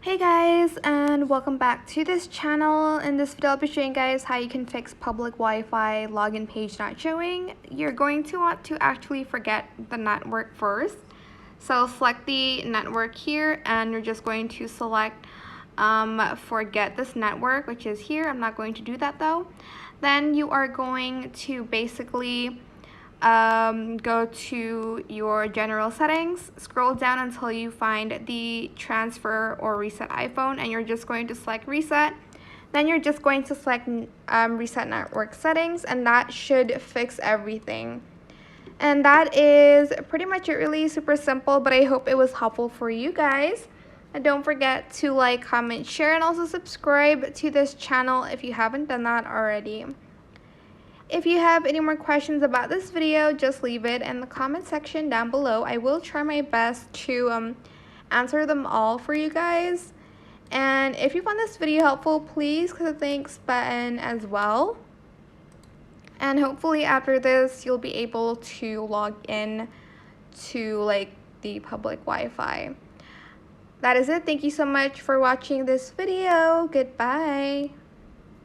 Hey guys, and welcome back to this channel. In this video I'll be showing you guys how you can fix public Wi-Fi login page not showing. You're going to want to actually forget the network first. So select the network here and you're just going to select forget this network, which is here. I'm not going to do that though. Then you are going to basically go to your general settings, scroll down until you find the transfer or reset iPhone, and you're just going to select reset. Then you're just going to select reset network settings, and that should fix everything. And that is pretty much it. Really super simple, but I hope it was helpful for you guys. And don't forget to like, comment, share, and also subscribe to this channel if you haven't done that already. If you have any more questions about this video, just leave it in the comment section down below. I will try my best to answer them all for you guys. And if you found this video helpful, please click the thanks button as well. And hopefully after this, you'll be able to log in to the public Wi-Fi. That is it. Thank you so much for watching this video. Goodbye.